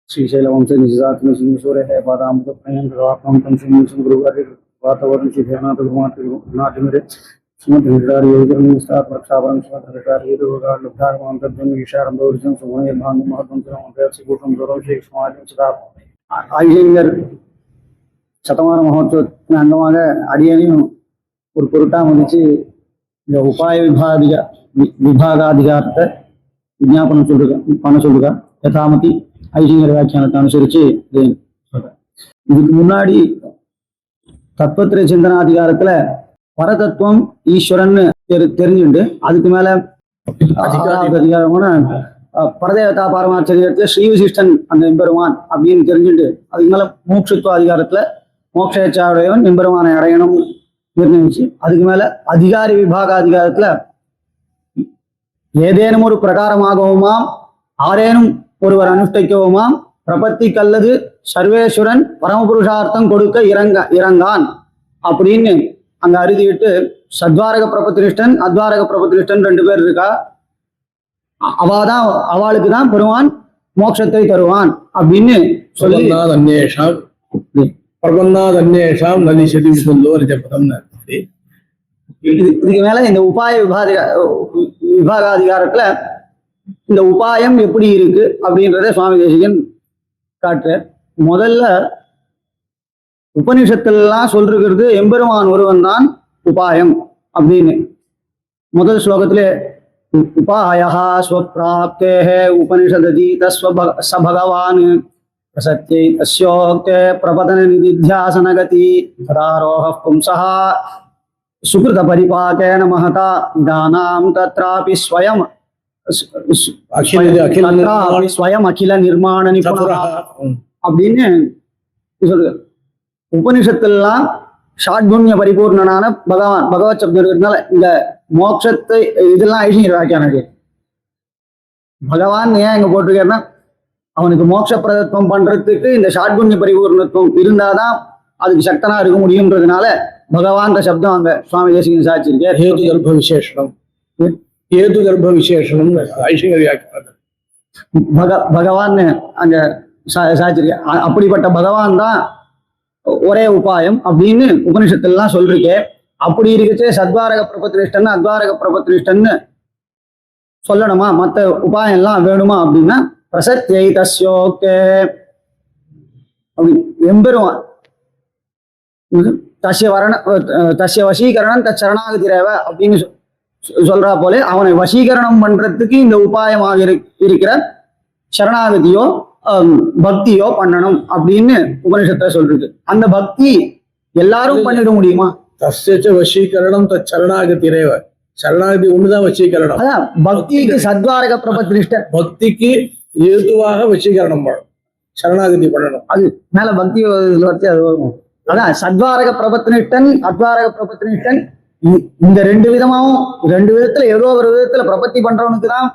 श्रीशैलवंश निजात्म सिंहसूर्य है बादामृत प्रयन रापम तम सिंह गुरुवारी वातावरण सिद्धनाथ गुरुनाथ मेरे सुमधुरारी योजन विस्तार रक्षावरण सुमधुरारी योगा लब्धार मांतर्जन विशारम दौर्जन सुमने भानु महत्वम सुमंत्र सिगुटम गौरव शेख समाजम सदा आयंगर शतमान महोत्सव अंगமாக அடியனையும் ஒரு பொருட்டா மதிச்சு இந்த உபாய விபாகாதிகாரத்தை விஞ்ஞாபனம் பண்ண சொல்லுங்க யதாமதி ஐசிங்கர் வியாக்கியானத்தை அனுசரிச்சு சொல்றேன். இதுக்கு முன்னாடி தத்துவத்திர சிந்தனாதிகாரத்துல பரதத்துவம் ஈஸ்வரன் தெரிஞ்சுண்டு அதுக்கு மேல அதிகாரமான பரதேவதா பாரமாச்சரியத்துல ஸ்ரீவிசிஷ்டன் அந்த எம்பெருமான் அப்படின்னு தெரிஞ்சுட்டு அதுக்கு மேல மோட்சத்துவ அதிகாரத்துல மோட்சேச்சாவுடையவன் எம்பெருமானை அடையணும் நிர்ணயிச்சு அதுக்கு மேல அதிகாரி விபாக அதிகாரத்துல ஏதேனும் ஒரு பிரகாரமாகவுமாம் ஆரேனும் ஒருவர் அனுஷ்டிக்கவுமாம் பிரபத்திக்கு அல்லது சர்வேஸ்வரன் பரமபுருஷார்த்தம் கொடுக்க இறங்கான் அப்படின்னு அங்க அறுதிட்டு சத்வாரக பிரபத்தினிஷ்டன் அத்வாரக பிரபத்தினிஷ்டன் 2 பேர் இருக்கா. அவளுக்கு தான் பெருமான் மோட்சத்தை தருவான் அப்படின்னு சொல்லி இதுக்கு மேல இந்த உபாய விபாகாதிகாரத்துல இந்த உபாயம் எப்படி இருக்கு அப்படின்றத சுவாமி தேசிகன் காட்டுற. முதல்ல உபனிஷத்துலாம் சொல்றது எம்பெருமான் ஒருவன் தான் உபாயம் அப்படின்னு முதல் ஸ்லோகத்திலே உபாயா ஸ்வப்ராப்தேஹ உபனிஷததி தஸ்வபகவான் பிரசத்யை தஸ்யோக்தே பிரபதன நிதித்யாசனகதி ததாரோஹ பும்சஹ சுக்ருத பரிபாகேன மஹதா இதானாம் தத்ராபி ஸ்வயம் அகில நிர்மாண நிபுணா அப்படின்னு சொல்றது. உபனிஷத்துலாம் ஷாட்குண்ய பரிபூர்ணனான பகவத் சப்தம் இருக்கிறதுனால இந்த மோட்சத்தை இதெல்லாம் ஐஷிங்கர் வியாக்கியானம். பகவான் ஏன் இங்க போட்டிருக்காருன்னா அவனுக்கு மோட்ச பிரதத்துவம் பண்றதுக்கு இந்த ஷாட்குண்ய பரிபூர்ணத்துவம் இருந்தாதான் அதுக்கு சக்தனா இருக்க முடியும்ன்றதுனால பகவான் சப்தம் அங்க சுவாமி தேசிகன் சாட்சியிருக்கார். ஹேது கர்ப்ப விசேஷனம் ஏது கர்ப்ப விசேஷனம் ஐஷிங்கர் வியாக்கியானம் பகவான் அங்க சாட்சியிருக்க. அப்படிப்பட்ட பகவான் தான் ஒரே உபாயம் அப்படின்னு உபனிஷத்துலாம் சொல்லிருக்கே. அப்படி இருக்கச்சே சத்வாரக பிரபத்தினிஷ்டன் அத்வாரக பிரபத்தினிஷ்டன்னு சொல்லணுமா, மற்ற உபாயம் எல்லாம் வேணுமா அப்படின்னா பிரசத்யை தஸ்யோக்தே அப்படி எம்பெருமான் தஸ்ய வசீகரணம் தச்சரணாகதிரேவ அப்படின்னு சொல்றா போல அவனை வசீகரணம் பண்றதுக்கு இந்த உபாயமாக இருக்கிற சரணாகதியோ பக்தியோ பண்ணணும் அப்படின்னு உபனிஷத்தை சொல்றது. அந்த பக்தி எல்லாரும் பண்ணிட முடியுமா? தஸ்ய வசீகரணம் தச்சரணாகதிரேவ சரணாகதி ஒண்ணுதான் வசீகரணம். அதான் பக்திக்கு சத்வாரக பிரபத்தினிஷ்ட பக்திக்கு ஏதுவாக வசீகரணம் பண்ணணும், சரணாகதி பண்ணணும். அது மேல பக்தி வச்சு அது வரும். அதான் சத்வாரக பிரபத்தினிஷ்டன் அத்வாரக பிரபத்தினிஷ்டன் இந்த 2 விதமாவும் 2 விதத்துல ஏதோ ஒரு விதத்துல பிரபத்தி பண்றவனுக்கு தான்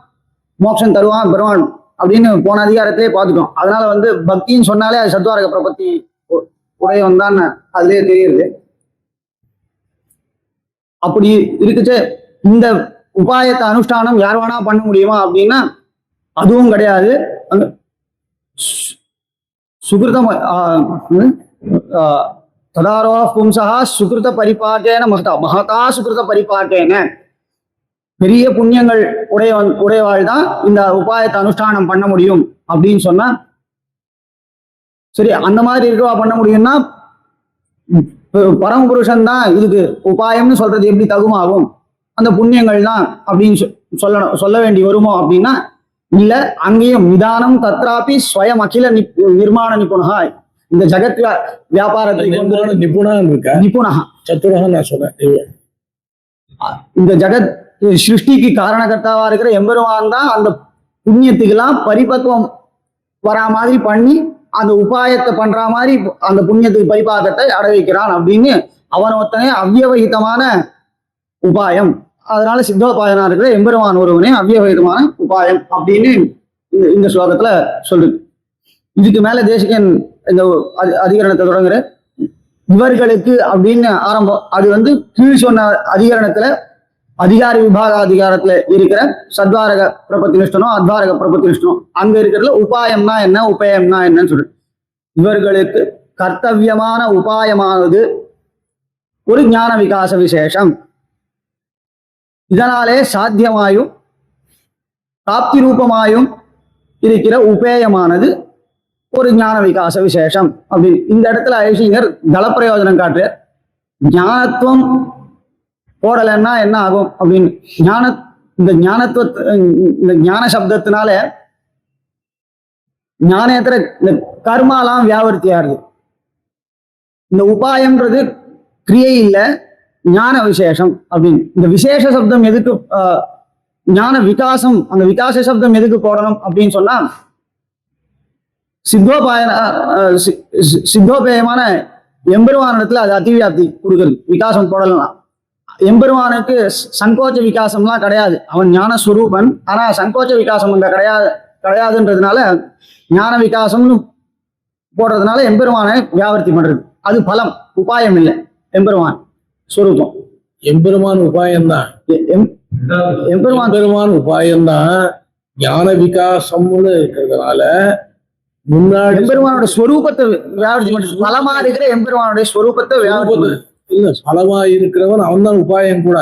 மோட்சம் தருவான் பெருமான் அப்படின்னு போன அதிகாரத்திலே பார்த்துட்டோம். அதனால பக்தின்னு சொன்னாலே அது சத்வாரக பிரபத்தி உடையவன் தான் அதுலயே தெரியுது. அப்படி இருக்குச்சு. இந்த உபாயத்தை அனுஷ்டானம் யார் வேணா பண்ண முடியுமா அப்படின்னா அதுவும் கிடையாது. அந்த சுகிருதம் ததாரோஹ பும்சஹா சுகிருத பரிபாகேன மகதா சுகிருத பரிபாகேன பெரிய புண்ணியங்கள் உடையவாள் தான் இந்த உபாயத்தை அனுஷ்டானம் பண்ண முடியும் அப்படின்னு சொன்னா சரி. அந்த மாதிரி இருக்கவா பண்ண முடியும்னா பரமபுருஷன் தான் இதுக்கு உபாயம்னு சொல்றது எப்படி தகுமாகும்? அந்த புண்ணியங்கள் தான் அப்படின்னு சொல்ல வேண்டி வருமோ அப்படின்னா இல்ல. அங்கேயும் நிதானம் தத்ராபி ஸ்வயம் அகில நிர்மாண நிபுணா இந்த ஜகத் வியாபாரத்தை நிபுணா சத்துரகா நான் சொன்னேன். இந்த ஜகத் சிருஷ்டிக்கு காரணகர்த்தாவா இருக்கிற எம்பெருமான் தான் அந்த புண்ணியத்துக்கெல்லாம் பரிபக்குவம் வரா மாதிரி பண்ணி அந்த உபாயத்தை பண்ற மாதிரி அந்த புண்ணியத்துக்கு பரிபாகத்தை அட வைக்கிறான் அப்படின்னு அவன் ஒருத்தனே அவ்யவகிதமான உபாயம். அதனால சித்தோபாயனா இருக்கிற எம்பெருமான் ஒருவனே அவ்யவகிதமான உபாயம் அப்படின்னு இந்த ஸ்லோகத்துல சொல்லுது. இதுக்கு மேல தேசிகன் இந்த அதிகரணத்தை தொடங்குற இவர்களுக்கு அப்படின்னு ஆரம்பம். அது வந்து கீழ் சொன்ன அதிகரணத்துல அதிகாரி விபாக அதிகாரத்துல இருக்கிற சத்வாரக பிரபத்தினிஷ்டனும் அத்வாரக பிரபத்தினிஷ்டனும் அங்க இருக்கிறதுல உபாயம்னா என்ன உபயம்னா என்னன்னு சொல்றேன். இவர்களுக்கு கர்த்தவியமான உபாயமானது ஒரு ஞான விகாச விசேஷம். இதனாலே சாத்தியமாயும் பிராப்தி ரூபமாயும் இருக்கிற உபேயமானது ஒரு ஞான விகாச விசேஷம் அப்படின்னு இந்த இடத்துல ஐசிங்கர் தளப்பிரயோஜனம் காட்டு. ஞானத்துவம் போடலைன்னா என்ன ஆகும் அப்படின்னு இந்த ஞான சப்தத்தினால ஞானேத்தர இந்த கர்மாலாம் வியாபர்த்தியாருது. இந்த உபாயம்ன்றது கிரியை இல்லை, ஞான விசேஷம் அப்படின்னு. இந்த விசேஷ சப்தம் எதுக்கு ஞான விகாசம், அந்த விகாச சப்தம் எதுக்கு போடணும் அப்படின்னு சொன்னா சித்தோபேயமான எம்பெருமானிடத்துல அது அதிவியாப்தி கொடுக்குறது. விகாசம் போடலாம். எம்பெருமானுக்கு சங்கோச்ச விகாசம்லாம் கிடையாது. அவன் ஞான ஸ்வரூபன். ஆனா சங்கோச்ச விகாசம் அங்க கிடையாதுன்றதுனால ஞான விகாசம்னு போடுறதுனால எம்பெருமானை வியாபர்த்தி பண்றது. அது பலம், உபாயம் இல்லை. எம்பெருமான் ஸ்வரூபம். எம்பெருமான் உபாயம்தான். எம்பெருமான் உபாயம்தான். ஞான விகாசம்னு இருக்கிறதுனால முன்னாடி எம்பெருமானோட ஸ்வரூபத்தை வியாபர்த்தி பண்றது. பலமா இருக்கிற எம்பெருமானுடைய ஸ்வரூபத்தை வியாபர்த்தி இல்ல, பலமா இருக்கிறவன் அவன் தான் உபாயம் கூட.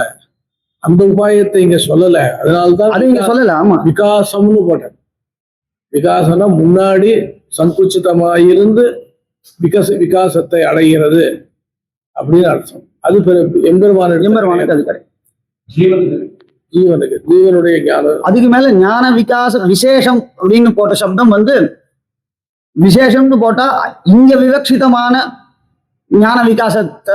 அந்த உபாயத்தை இங்க சொல்லல. அதனால்தான் அது இங்க சொல்லல. ஆமா, விகாசம்னு போட்டேன். விகாசம்னா முன்னாடி சங்குச்சிதமாயிருந்து விகாசத்தை அடைகிறது அப்படின்னு அர்த்தம். அது எம்பெருமானுக்கு அது கிடையாது. ஜீவனுடைய ஞானம். அதுக்கு மேல ஞான விகாச விசேஷம் அப்படின்னு போட்ட சப்தம் வந்து விசேஷம்னு போட்டா இங்க விவக்ஷிதமான ஞான விகாசத்தை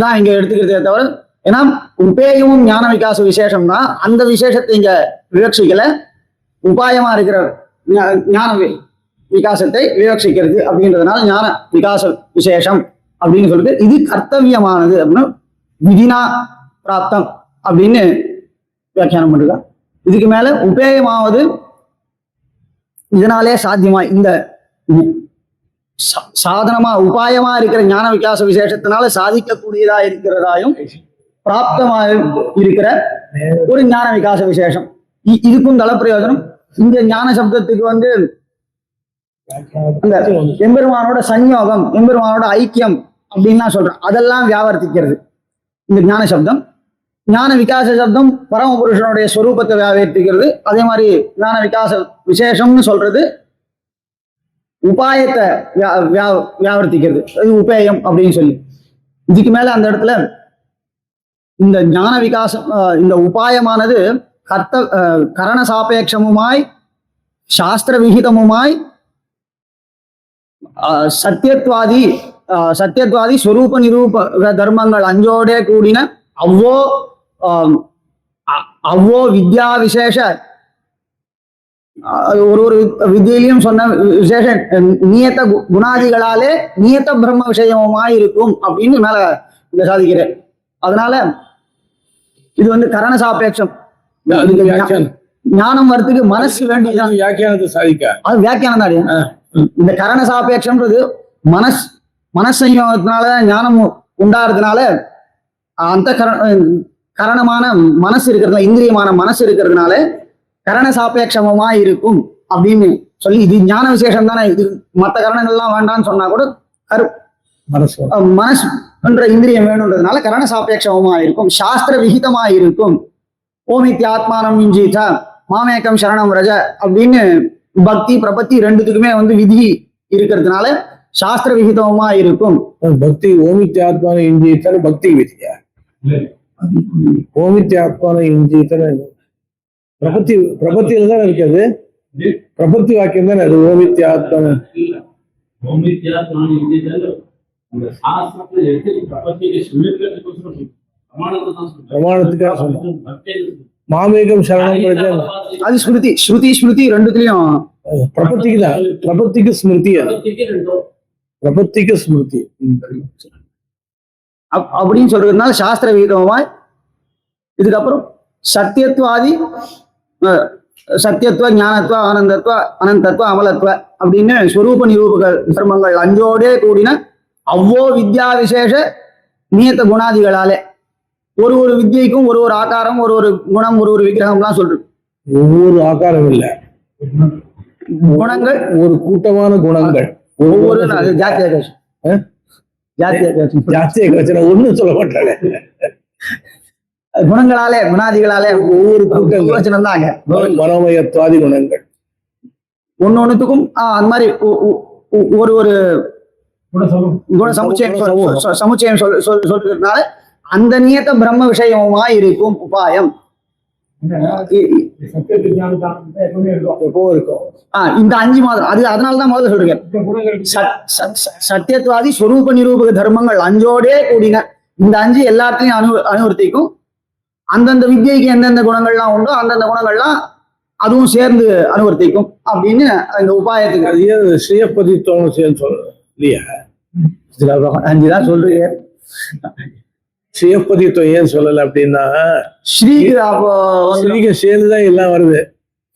தான் இங்க எடுத்துக்கிறதே தவிர, ஏன்னா உபேயமும் ஞான விகாச விசேஷம் தான். அந்த விசேஷத்தை இங்க விவக்ஷிக்கல. உபாயமா இருக்கிற ஞான விகாசத்தை விவக்ஷிக்கிறது அப்படின்றதுனால ஞான விகாச விசேஷம் அப்படின்னு சொல்லிட்டு இது கர்த்தவியமானது அப்படின்னு விதினா பிராப்தம் அப்படின்னு வியாக்கியானம் பண்ணுறா. இதுக்கு மேல உபேயமாவது இதனாலே சாத்தியமா இந்த சாதனமா உபாயமா இருக்கிற ஞான விகாச விசேஷத்தினால சாதிக்கக்கூடியதா இருக்கிறதாயும் பிராப்தமாக இருக்கிற ஒரு ஞான விகாச விசேஷம். இதுக்கும் தல பிரயோஜனம். இந்த ஞான சப்தத்துக்கு வந்து அந்த எம்பெருமானோட சஞ்யோகம், எம்பெருமானோட ஐக்கியம் அப்படின்லாம் சொல்றேன். அதெல்லாம் வியாவர்த்திக்கிறது இந்த ஞான சப்தம். ஞான விகாச சப்தம் பரமபுருஷனுடைய ஸ்வரூபத்தை வியாவர்த்திக்கிறது. அதே மாதிரி ஞான விகாச விசேஷம்னு சொல்றது உபாயத்தை வியாவர்த்திக்கிறது. அது உபேயம் அப்படின்னு சொல்லி இதுக்கு மேல அந்த இடத்துல இந்த ஞான விகாசம், இந்த உபாயமானது கரண சாபேட்சமுமாய் சாஸ்திர விகிதமுமாய் சத்தியத்வாதி ஸ்வரூப நிரூப தர்மங்கள் அஞ்சோடே கூடின அவ்வோ வித்யா விசேஷ ஒரு வித்தியிலையும் சொன்ன விசேஷ நியத்த குணாதிகளாலே நியத்த பிரம்ம விஷயமாய் இருக்கும் அப்படின்னு மேல இங்க சாதிக்கிறேன். அதனால இது வந்து கரண சாபேட்சம். ஞானம் வரத்துக்கு மனசு வேண்டியதான். வியாக்கியானத்தை சாதிக்க அது வியாக்கியானம் தான். இந்த கரண சாபேட்சம்ன்றது மனசஞ்சோகத்தினாலதான் ஞானம் உண்டாகிறதுனால அந்த கரணமான மனசு இருக்கிறதுனால, இந்திரியமான மனசு இருக்கிறதுனால கரண சாபேட்சமா இருக்கும் அப்படின்னு சொல்லி இது ஞான விசேஷம் தானே. இது மற்ற கரணங்கள்லாம் வேண்டாம்னு சொன்னா கூட மனசு என்ற இந்திரியம் வேணுன்றதுனால கரண சாபேட்சமா இருக்கும், சாஸ்திர விகிதமா இருக்கும். ஓமித்யாத்மானம் இஞ்சீத மாமேக்கம் சரணம் ரஜ அப்படின்னு பக்தி பிரபத்தி ரெண்டுத்துக்குமே வந்து விதி இருக்கிறதுனால சாஸ்திர விகிதமா இருக்கும். பக்தி ஓமித்யாத்மான இஞ்சீத்தன பக்தி விதியா? ஓமித்யாத்மான இஞ்சீத்தன பிரபத்தியில தானே இருக்குது. பிரபத்தி வாக்கியம் தானே அது. ஓமித்யாத்மான பிரமாணத்துக்காக மாமேகம் சரணம் அது ஸ்மிருதி. ஸ்ருதி ரெண்டுத்துலயும் பிரபத்திக்கு தான். பிரபத்திக்கு ஸ்மிருதி. பிரபத்திக்கு ஸ்மிருதி அப்படின்னு சொல்றதுனால சாஸ்திர விகிதமாய். இதுக்கப்புறம் சத்தியத்துவ ஞானத்துவ ஆனந்தத்துவ அனந்தத்துவ அமலத்துவ அப்படின்னு ஸ்வரூப நிரூபக தர்மங்கள் அஞ்சோடே கூடின அவ்வோ வித்யா விசேஷ நியத்த குணாதிகளாலே ஒரு வித்யைக்கும் ஒரு ஆகாரம் ஒரு குணம் ஒரு விக்கிரகம்லாம் சொல்றது. ஒவ்வொரு ஆகாரம் இல்ல, குணங்கள் ஒரு கூட்டமான குணங்கள். ஒவ்வொரு ஜாத்திய ஜாத்திய ஜாஸ்திய கவச்சனம் ஒண்ணும் சொல்ல மாட்டாங்க. குணங்களாலே குணாதிகளாலே ஒவ்வொரு கூட்டங்கள் தாங்க மனோமயத்வாதி குணங்கள். ஒன்னொன்னுத்துக்கும் அந்த மாதிரி ஒரு குண சமுச்சயம் சொல்றதுனால அந்த நியத்த பிரம்ம விஷயமா இருக்கும் உபாயம் எப்போ இருக்கும். இந்த 5 மாதம் அது அதனாலதான் முதல்ல சொல்றேன். சத்தியத்வாதி ஸ்வரூப நிரூபக தர்மங்கள் 5ஓடே கூடின இந்த 5 எல்லாத்தையும் அனுவர்த்திக்கும். அந்தந்த வித்யைக்கு எந்தெந்த குணங்கள்லாம் உண்டோ அந்தந்த குணங்கள்லாம் அதுவும் சேர்ந்து அனுவர்த்திக்கும் அப்படின்னு இந்த உபாயத்துக்கு. அது ஏன் ஸ்ரீயப்பதித்துவம் சேர்ந்து சொல்றது இல்லையா? 5 தான் சொல்றீங்க. ஸ்ரீயப்பதித்துவம் ஏன் சொல்லல அப்படின்னா, ஸ்ரீக்கு அப்போ ஸ்ரீக்கு சேர்ந்துதான் எல்லாம் வருது.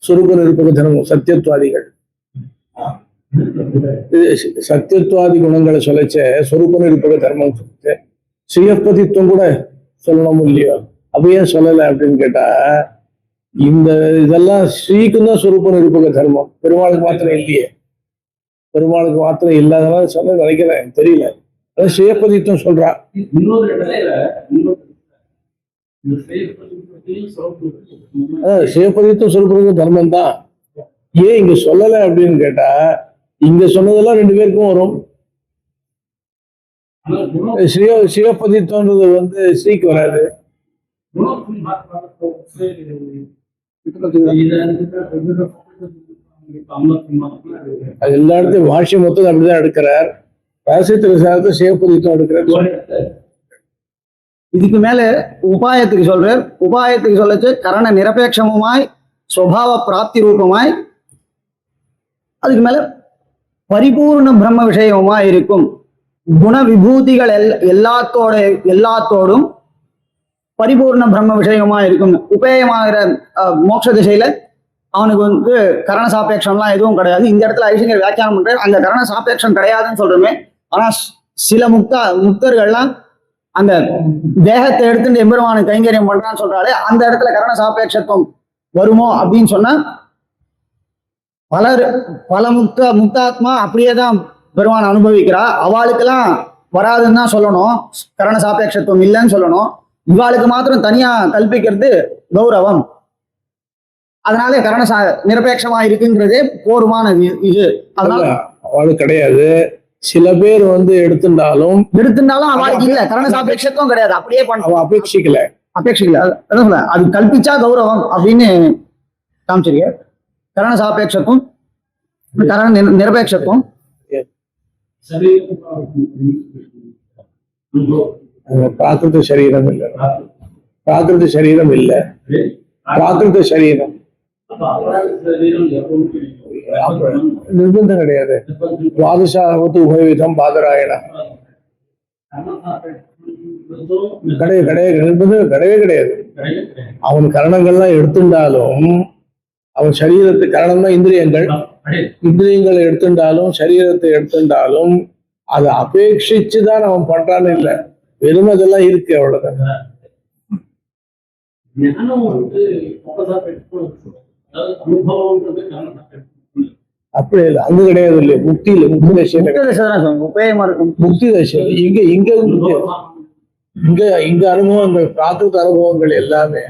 சுரூப நிரூபக தர்மம் சத்தியத்வாதிகள் சத்தியத்வாதி குணங்களை சொல்லச்ச சொரூப நிரூபக தர்மம் சொல்லிச்சு. ஸ்ரீயப்பதித்துவம் கூட சொல்லணும் இல்லையோ? அப்ப ஏன் சொல்லலை அப்படின்னு கேட்டா, இந்த இதெல்லாம் ஸ்ரீக்கும் தான் சொரூப நிரூபக தர்மம், பெருமாளுக்கு மாத்திரம் இல்லையே. பெருமாளுக்கு மாத்திரம் இல்லாதனால சொல்ல நினைக்கிறேன், தெரியல. அதான் ஸ்ரீயப்பதித்துவம் சொல்றா. ஸ்ரீயப்பதித்துவம் சொரூப தர்மம் தான். ஏன் இங்க சொல்லலை அப்படின்னு கேட்டா, இங்க சொன்னதெல்லாம் 2 பேருக்கும் வரும். சிவபதித்துவன்றது வந்து ஸ்ரீக்கு வராது. அது எல்லா இடத்தையும் வாஷி மொத்தம் அப்படிதான் எடுக்கிறார். ரகசியத்துல சார்ந்த சிவபதித்துவம் எடுக்கிறார். இதுக்கு மேல உபாயத்துக்கு சொல்றார். உபாயத்துக்கு சொல்லச்சு கரண நிரபேட்சமுமாய் ஸ்வபாவ பிராப்தி ரூபமாய், அதுக்கு மேல பரிபூர்ண பிரம்ம விஷயமா இருக்கும். குண விபூதிகள் எல்லாத்தோடும் பரிபூர்ண பிரம்ம விஷயமா இருக்கும். உபேயமாகிற மோட்ச திசையில அவனுக்கு வந்து கரண சாப்பேட்சம்லாம் எதுவும் கிடையாது. இந்த இடத்துல ஐசிங்கர் வியாக்கியானம் பண்றாரு, அங்க கரண சாப்பேட்சம் கிடையாதுன்னு சொல்றோமே. ஆனா சில முக்தர்கள்லாம் அந்த தேகத்தை எடுத்துட்டு எம்பெருமானுக்கு கைங்கரியம் பண்றான்னு சொல்றாலே அந்த இடத்துல கரண சாப்பேட்சத்துவம் வருமோ அப்படின்னு சொன்னா, பல முக்தாத்மா அப்படியேதான் பெருமான் அனுபவிக்கிறா. அவளுக்கெல்லாம் வராதுன்னு தான் சொல்லணும், கரண சாப்பேட்சத்துவம் இல்லைன்னு சொல்லணும். இவாளுக்கு மாத்திரம் தனியா கல்பிக்கிறது கௌரவம். அதனால கரண நிரபேட்சமா இருக்குங்கிறதே போருமானது இது. அதனால அவளுக்கு கிடையாது. சில பேர் வந்து எடுத்துட்டாலும் அவளுக்கு இல்ல, கரண சாப்பேட்சத்துவம் கிடையாது. அப்படியே அபேட்சிக்கல அதான் சொல்ல, அது கல்பிச்சா கௌரவம் அப்படின்னு காமிச்சிருக்க. கரண சாப்பேட்சத்துவம் கரண நிரபேட்சத்துவம் பிராகிருத சரீரம் இல்ல, பிராகிருத சரீரம் இல்ல, பிராகிருத சரீரம் நிர்பந்தம் கிடையாது. துவாதசாவது உபயோகம் பாதராயணம் கிடையாது, நிர்பந்தம் கிடையவே கிடையாது. அவன் கரணங்கள்லாம் எடுத்துட்டாலும், அவன் சரீரத்து கரணம் தான் இந்திரியங்களை எடுத்துட்டாலும் சரீரத்தை எடுத்துட்டாலும் அதை அபேட்சிச்சுதான் அவன் பண்றான்னு இல்லை, வெறும் அதெல்லாம் இருக்கு, அவ்வளவுதான். அப்படி இல்லை, அங்க கிடையாது இல்லையா? முக்தியில முக்தி தசை இங்க இங்க இங்க இங்க அனுபவங்கள், பிராகிருத அனுபவங்கள் எல்லாமே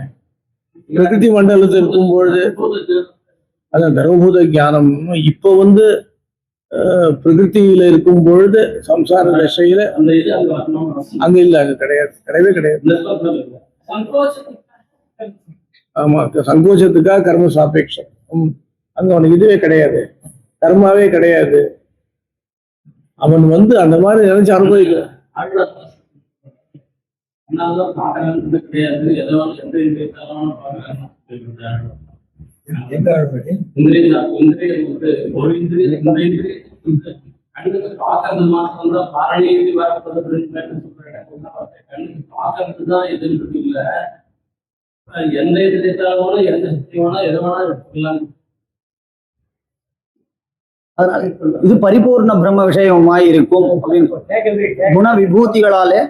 பிரகிருதி மண்டலத்தில் இருக்கும் பொழுது அதான் தர்மபூத ஞானம். இப்ப வந்து பிரகிருத்தியில இருக்கும் பொழுது சம்சார தசையில அங்க இல்ல, அங்க கிடையாது, கிடையவே கிடையாது. ஆமா, சங்கோச்சத்துக்காக கர்ம சாபேட்சம். அங்க அவனுக்கு இதுவே கிடையாது, கர்மாவே கிடையாது. அவன் வந்து அந்த மாதிரி நினைச்சு அனுபவிக்கிறான். எந்த இது எந்த சக்தி வேணா எது வேணா எடுத்துக்கலாம். அதனால இது பரிபூர்ண பிரம்ம விஷயமாய் இருக்கும் அப்படின்னு குண விபூதிகளாலே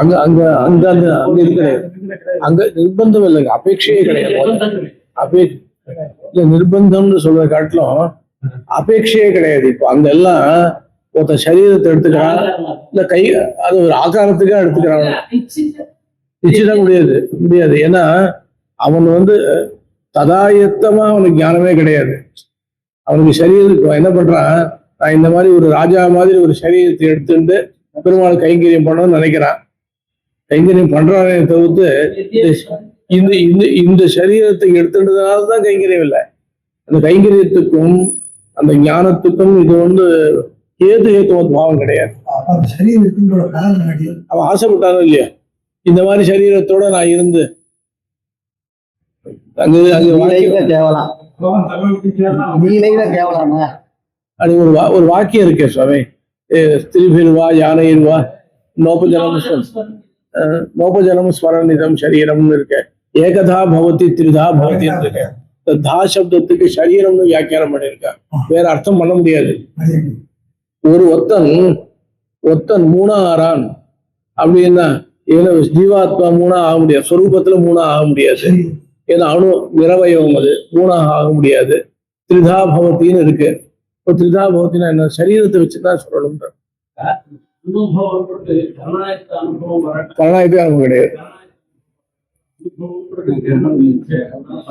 அங்க அங்க அங்க அங்க அங்க இருக்கிற அங்க நிர்பந்தம் இல்லைங்க, அபேட்சையே கிடையாது. இல்ல நிர்பந்தம்னு சொல்ற காட்டிலும் அபேட்சையே கிடையாது. இப்போ அங்க எல்லாம் ஒருத்த சரீரத்தை எடுத்துக்கிறான், இல்ல கை அது ஒரு ஆகாரத்துக்காக எடுத்துக்கிறான், நிச்சயம் முடியாது. ஏன்னா அவன் ததாயத்தமா அவனுக்கு ஞானமே கிடையாது. அவனுக்கு சரீரத்துக்கு என்ன பண்றான், நான் இந்த மாதிரி ஒரு ராஜா மாதிரி ஒரு சரீரத்தை எடுத்துட்டு பெருமாள் கைங்கரியம் பண்ணணும்னு நினைக்கிறான். கைங்கரியம் பண்றானே தவிர்த்து இந்த இந்த இந்த சரீரத்தை எடுத்துட்டதுனாலதான் கைங்கரியம் இல்லை. அந்த கைங்கரியத்துக்கும் அந்த ஞானத்துக்கும் இது ஏத்துவ பாவம் கிடையாது. அவன் ஆசைப்பட்டானோ இல்லையா, இந்த மாதிரி சரீரத்தோட நான் இருந்து அங்க கேவலாம் அது ஒரு வாக்கியம் இருக்கே சுவாமி, ஸ்திரீபிர்வா யானையிர்வா நோபஜலம் ஸ்மரணிதம் சரீரம்னு இருக்க, ஏகதா பவதி திரிதா பவதின்னு இருக்க. தா சப்தத்துக்கு சரீரம்னு வியாக்கியானம் பண்ணியிருக்க, வேற அர்த்தம் பண்ண முடியாது. ஒரு ஒத்தன் மூணா ஆறான் அப்படின்னா ஏன்னா ஜீவாத்மா மூணா ஆக முடியாது, ஸ்வரூபத்துல மூணா ஆக முடியாது. ஏன்னா அணு நிறவயவம் அது மூணாக ஆக முடியாது. திரிதா பவத்தின்னு இருக்கு. இப்போ திரிதா பவத்தினா என்ன, சரீரத்தை வச்சுதான் சொல்லணும். கருணாயத்து அனுபவம் கிடையாது.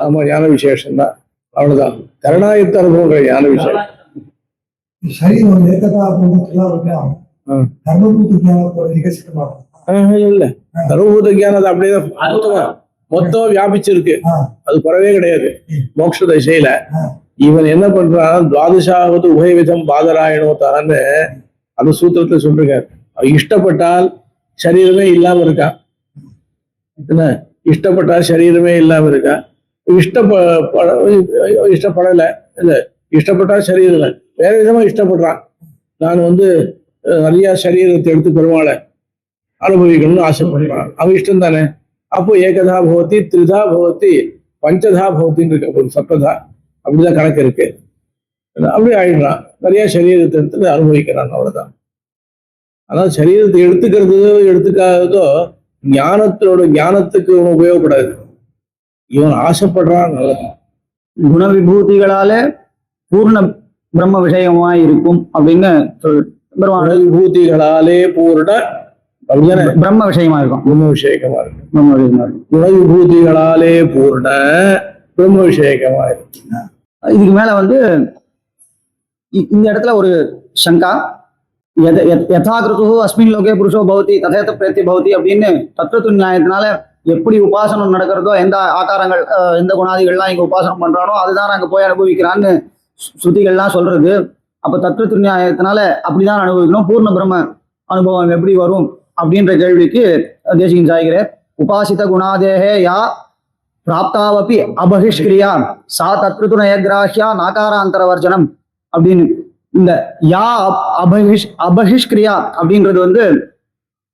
ஆமா, ஞான விசேஷம் தான், அவ்வளவுதான். கருணாயத்து அனுபவம் கிடையாது, ஞான விசேஷம். இல்ல சர்வபூத ஞானம் அப்படியே மொத்தம் வியாபிச்சிருக்கு, அது குறவே கிடையாது. மோட்ச திசையில இவன் என்ன பண்றான், துவாதசாவது உபயவிதம் பாதராயணோத்தான்னு அந்த சூத்திரத்தை சொல்றாரு. இஷ்டப்பட்டால் சரீரமே இல்லாம இருக்கான், என்ன இஷ்டப்பட்டால் சரீரமே இல்லாம இருக்கான். இஷ்டப்படல இல்ல, இஷ்டப்பட்டால் சரீரம் வேற விதமா இஷ்டப்படுறான். நான் நிறைய சரீரத்தை எடுத்து பெருமாளை அனுபவிக்கணும்னு ஆசைப்படுறான், அவன் இஷ்டம் தானே. அப்போ ஏகதா பவதி திரிதா பவதி பஞ்சதா பவத்தின்னு இருக்க, ஒரு சப்ததா அப்படிதான் கணக்கு இருக்கு. அப்படி ஆயிடுறான், நிறைய சரீரத்தை எடுத்து அனுபவிக்கிறான், அவ்வளவுதான். ஆனால் சரீரத்தை எடுத்துக்காததோ ஞானத்துக்கு உபயோகப்படாது. இவன் ஆசைப்படுறான். குண விபூதிகளால பூர்ண பிரம்ம விஷயமாய் இருக்கும் அப்படின்னு விபூதிகளாலே பூர்ண பிரம்ம விஷயமா இருக்கும். பிரம்ம விஷயமா இருக்கும். குண விபூதிகளாலே பூர்ண பிரம்ம விஷயமா இருக்கும். இதுக்கு மேல இந்த இடத்துல ஒரு சங்கா, யதாகிருத்து அஸ்மின் லோகே புருஷோ பவதி ததேத பிரேத்தி பவதி அப்படின்னு தத்துவ நியாயத்தினால எப்படி உபாசனம் நடக்கிறதோ, எந்த ஆகாரங்கள் எந்த குணாதிகள்லாம் இங்க உபாசனம் பண்றானோ அதுதான் அங்க போய் அனுபவிக்கிறான்னு ஸ்ருதிகள்லாம் சொல்றது. அப்ப தத்துவ நியாயத்தினால அப்படிதான் அனுபவிக்கணும். பூர்ண பிரம்ம அனுபவம் எப்படி வரும் அப்படின்ற கேள்விக்கு தேசிகன் சாய்கிற உபாசித குணாதேகே யா பிராப்தாவப்பி அபகிஷ்கிரியா சா தத்ருது நயகிராஹ்யா நாகாராந்தரவர்ஜனம் அப்படின்னு இந்த யா அபகிஷ்கிரியா அப்படின்றது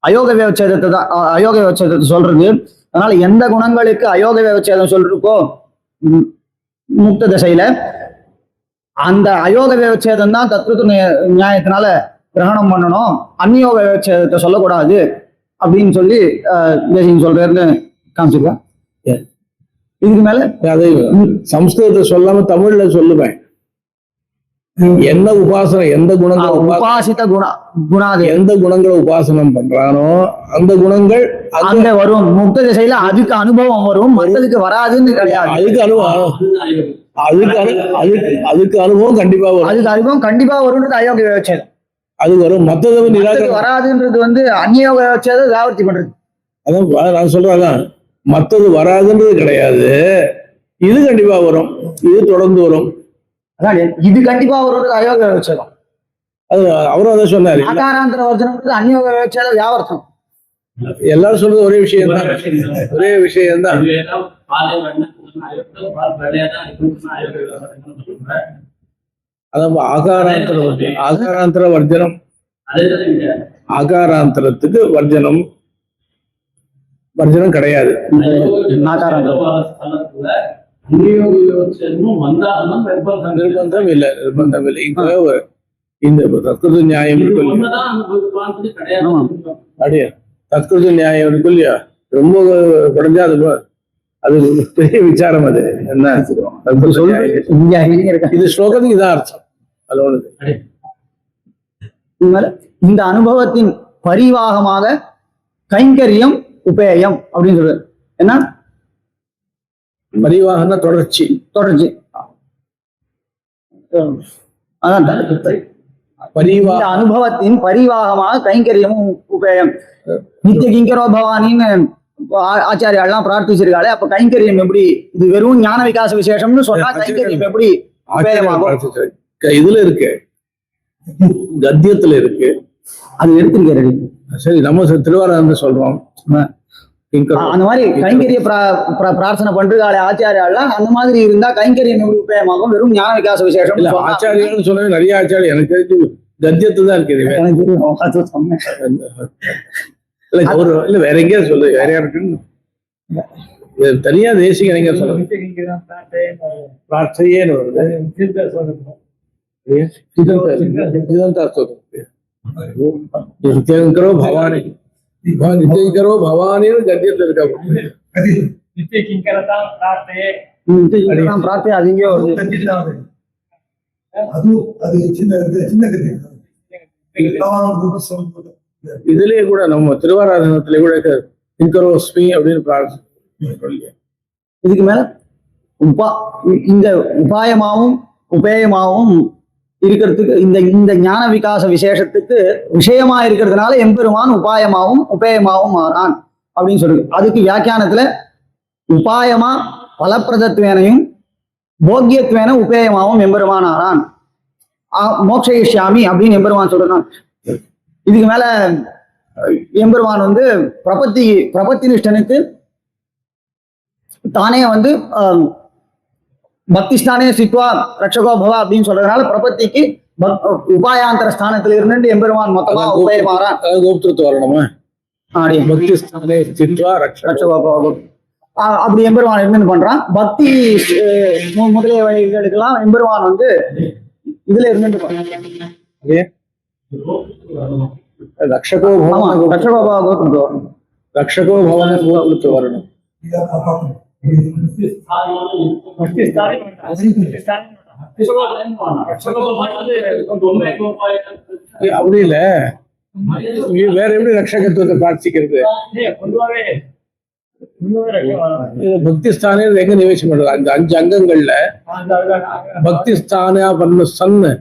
அயோக விவச்சேதத்தை தான், அயோக விவச்சேதத்தை சொல்றது. அதனால எந்த குணங்களுக்கு அயோக விவச்சேதம் சொல்றப்போ முக்த திசையில அந்த அயோக விவச்சேதம் தான் தத்துவ நியாயத்தினால கிரகணம் பண்ணணும், அந்நியோக விவச்சேதத்தை சொல்லக்கூடாது அப்படின்னு சொல்லி தேசிகன் சொல்றாருன்னு காமிச்சிருக்கேன். இதுக்கு மேல அதை சம்ஸ்கிருதத்தை சொல்லாம தமிழ்ல சொல்லுவேன். என்ன உபாசனம், எந்த குணங்கள் உபாசித்த குணாது எந்த குணங்களை உபாசனம் பண்றானோ அந்த குணங்கள் அங்க வரும். முக்த திசையில அதுக்கு அனுபவம் வரும், மற்றதுக்கு வராதுன்னு கிடையாது. அதுக்கு அனுபவம் கண்டிப்பா வரும். அதுக்கு அனுபவம் கண்டிப்பா வரும்ன்றது அயோக விவச்சேதம். அது வரும், மற்றது நிராகரணம் வராதுன்றது அந்நியோக விவச்சேதம் வியாபர்த்தி பண்றது. அதான் நான் சொல்றேன், மற்றது வராதுன்றது கிடையாது, இது கண்டிப்பா வரும், இது தொடர்ந்து வரும். இது கண்டிப்பா ஒரு அயோக விவச்சேதம். அது அவரும் அதை சொன்னாரு. ஆகாராந்தர வர்ஜனம் அந்நியோக விவச்சேதம் வியாவர்த்தம். எல்லாரும் சொல்றது ஒரே விஷயம் தான், ஒரே விஷயம் தான். அதான் ஆகாராந்தர வர்ஜனம் ஆகாராந்தரத்துக்கு வர்ஜனம் கிடையாது. நிர்பந்தம் இல்லை. இப்போ இந்த தத்கிருத நியாயம் இருக்கு இல்லையா, தத்கிருத நியாயம் இருக்கு இல்லையா, ரொம்ப குறைஞ்சா அது பெரிய விசாரம். அது என்ன இது ஸ்லோகத்துக்கு இதான் அர்த்தம். அதோட இந்த அனுபவத்தின் பரிவாகமாக கைங்கரியம் உபேயம் அப்படின்னு சொல்றது. என்ன பரிவாகம்னா தொடர்ச்சி. அதான் இந்த அனுபவத்தின் பரிவாகமாக கைங்கரியமும் உபேயம். நித்திய கிங்கரோ பவானின்னு ஆச்சாரியாலாம் பிரார்த்திச்சிருக்காளே, அப்ப கைங்கரியம் எப்படி? இது வெறும் ஞான விகாச விசேஷம்னு சொன்னா கைங்கரியம் எப்படி இதுல இருக்கு, கத்தியத்துல இருக்கு, அது எடுத்திருக்காரு. சரி, நம்ம திருவாரூர் சொல்றோம். அந்த மாதிரி கைங்கரிய பிரார்த்தனை பண்றாளே ஆச்சாரியாலாம், அந்த மாதிரி இருந்தா கைங்கரியம் எப்படி உபயோகமாகும்? வெறும் ஞான விகாச விசேஷம் இல்ல. ஆச்சாரியான்னு சொன்னது நிறைய ஆச்சாரியம் எனக்கு தெரிஞ்சு கத்தியத்து தான் இருக்குது. இல்ல வேற எங்கேயா சொல்லு, வேற யாருக்குன்னு தனியா தேசிக நீங்க சொல்லுங்க. பிரார்த்தையேன்னு வருது. நித்தியங்கரோ பவானி, நித்தியங்கரோ பவானின்னு கத்தியத்துல இருக்க. பிரார்த்தனை அது இங்கே வருது. இதுலயே கூட நம்ம திருவாராதனத்திலே கூட கிங்கரோஸ்மி அப்படின்னு பிரார்த்தனை. இதுக்கு மேல இந்த உபாயமாவும் உபேயமாவும் இருக்கிறதுக்கு இந்த ஞான விகாச விசேஷத்துக்கு விஷயமா இருக்கிறதுனால எம்பெருமான் உபாயமாவும் உபேயமாவும் ஆனான் அப்படின்னு சொல்லுது. அதுக்கு வியாக்கியானத்துல உபாயமா பலப்பிரதத்வேனையும் போக்கியத்வேன உபேயமாவும் எம்பெருமான் ஆனான், மோக்ஷயிஷ்யாமி அப்படின்னு எம்பெருமான் சொல்றான். இதுக்கு மேல எம்பெருமான் வந்து பிரபத்தி நிஷ்டனுக்கு தானே வந்து பக்திஸ்தானே சித்வா ரட்சகோ பவா அப்படின்னு சொல்றதுனால பிரபத்திக்கு உபாயாந்தர ஸ்தானத்துல இருந்து எம்பெருமான் மொத்தமா உபயமாறான். கோப்திருத்து வரணுமா? பக்திஸ்தானே சித்வா ரட்சகோ பவா அப்படி எம்பெருமான் என்ன பண்றான்? பக்தி முதலிய வழிகளுக்கெல்லாம் எம்பெருமான் வந்து இதுல இருந்து ரட்சகோ பவன் ரட்சகோ பவன் கோப்திருத்து வரணும். அப்படி இல்ல, வேற எப்படி ரட்சகத்துவத்தை பிரார்த்திக்கிறது? பக்திஸ்தானே எங்க நிவேசம் பண்றது? அந்த 5 அங்கங்கள்ல பக்திஸ்தான பண்ணு சன்னு